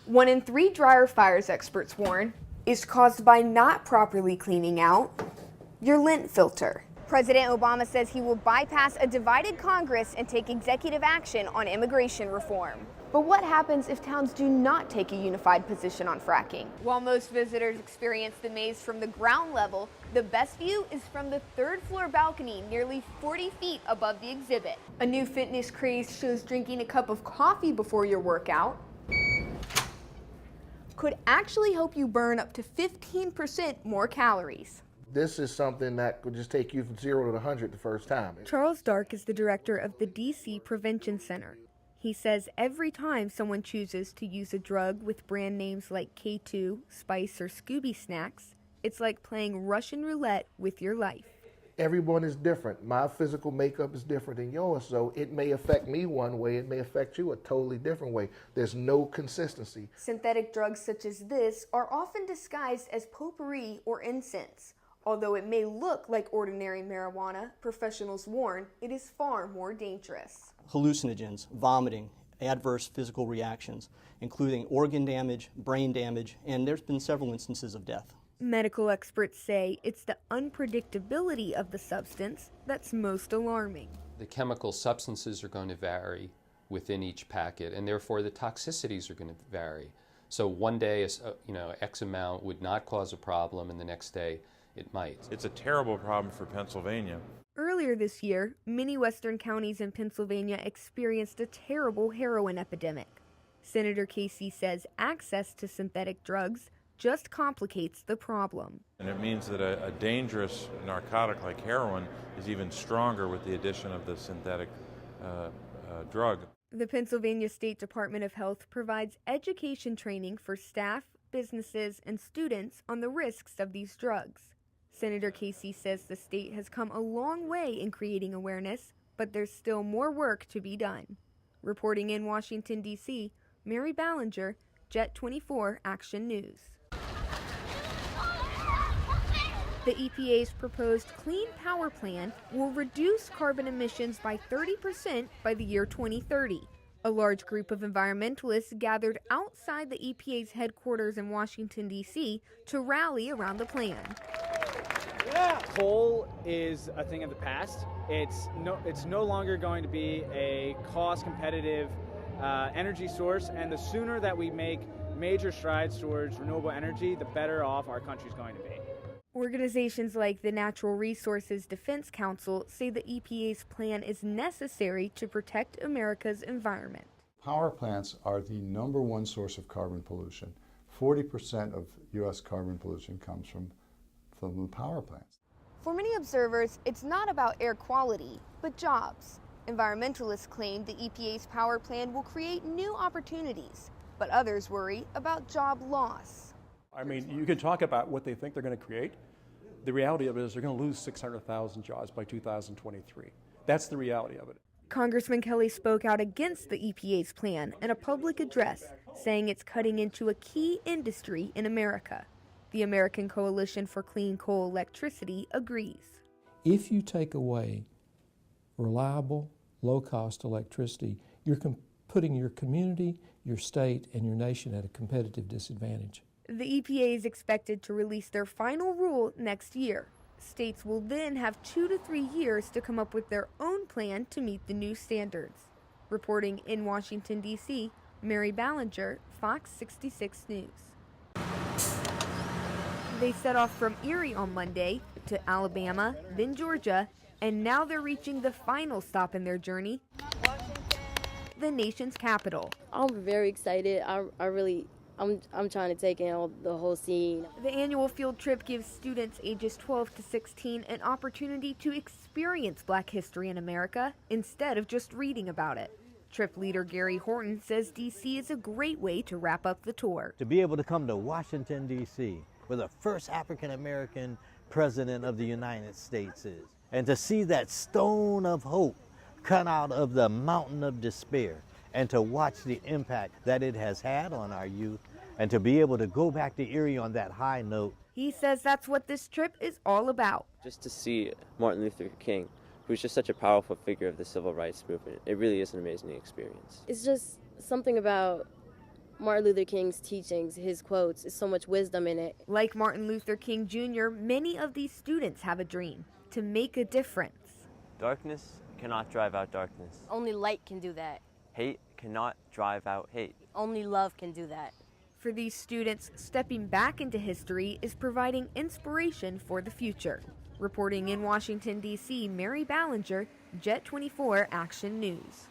1 in 3 dryer fires, experts warn, is caused by not properly cleaning out your lint filter. President Obama says he will bypass a divided Congress and take executive action on immigration reform. But what happens if towns do not take a unified position on fracking? While most visitors experience the maze from the ground level, the best view is from the 3rd floor balcony nearly 40 feet above the exhibit. A new fitness craze shows drinking a cup of coffee before your workout could actually help you burn up to 15% more calories. This is something that could just take you from 0 to 100 the first time. Charles Dark is the director of the DC Prevention Center. He says every time someone chooses to use a drug with brand names like K2, Spice, or Scooby Snacks, it's like playing Russian roulette with your life. Everyone is different. My physical makeup is different than yours, so it may affect me one way, it may affect you a totally different way. There's no consistency. Synthetic drugs such as this are often disguised as potpourri or incense. Although it may look like ordinary marijuana, professionals warn it is far more dangerous. Hallucinogens, vomiting, adverse physical reactions, including organ damage, brain damage, and there's been several instances of death. Medical experts say it's the unpredictability of the substance that's most alarming. The chemical substances are going to vary within each packet, and therefore the toxicities are going to vary. So one day, X amount would not cause a problem, and the next day it might. It's a terrible problem for Pennsylvania. Earlier this year, many western counties in Pennsylvania experienced a terrible heroin epidemic. Senator Casey says access to synthetic drugs just complicates the problem. And it means that a dangerous narcotic like heroin is even stronger with the addition of the synthetic drug. The Pennsylvania State Department of Health provides education training for staff, businesses, and students on the risks of these drugs. Senator Casey says the state has come a long way in creating awareness, but there's still more work to be done. Reporting in Washington, D.C., Mary Ballinger, Jet 24 Action News. The EPA's proposed Clean Power Plan will reduce carbon emissions by 30% by the year 2030. A large group of environmentalists gathered outside the EPA's headquarters in Washington, D.C. to rally around the plan. Coal is a thing of the past. It's no longer going to be a cost-competitive energy source, and the sooner that we make major strides towards renewable energy, the better off our country's going to be. Organizations like the Natural Resources Defense Council say the EPA's plan is necessary to protect America's environment. Power plants are the #1 source of carbon pollution. 40% of U.S. carbon pollution comes from the power plants. For many observers, it's not about air quality, but jobs. Environmentalists claim the EPA's power plan will create new opportunities, but others worry about job loss. I mean, you can talk about what they think they're going to create. The reality of it is they're going to lose 600,000 jobs by 2023. That's the reality of it. Congressman Kelly spoke out against the EPA's plan in a public address, saying it's cutting into a key industry in America. The American Coalition for Clean Coal Electricity agrees. If you take away reliable, low-cost electricity, you're putting your community, your state, and your nation at a competitive disadvantage. The EPA is expected to release their final rule next year. States will then have 2 to 3 years to come up with their own plan to meet the new standards. Reporting in Washington, D.C., Mary Ballinger, Fox 66 News. They set off from Erie on Monday to Alabama, then Georgia, and now they're reaching the final stop in their journey, the nation's capital. I'm very excited. I'm trying to take in the whole scene. The annual field trip gives students ages 12 to 16 an opportunity to experience Black history in America instead of just reading about it. Trip leader Gary Horton says D.C. is a great way to wrap up the tour. To be able to come to Washington, D.C., where the first African-American president of the United States is, and to see that stone of hope cut out of the mountain of despair, and to watch the impact that it has had on our youth, and to be able to go back to Erie on that high note. He says that's what this trip is all about. Just to see Martin Luther King, who's just such a powerful figure of the civil rights movement, it really is an amazing experience. It's just something about Martin Luther King's teachings, his quotes, is so much wisdom in it. Like Martin Luther King Jr., many of these students have a dream to make a difference. Darkness cannot drive out darkness. Only light can do that. Hate cannot drive out hate. Only love can do that. For these students, stepping back into history is providing inspiration for the future. Reporting in Washington, D.C., Mary Ballinger, Jet 24 Action News.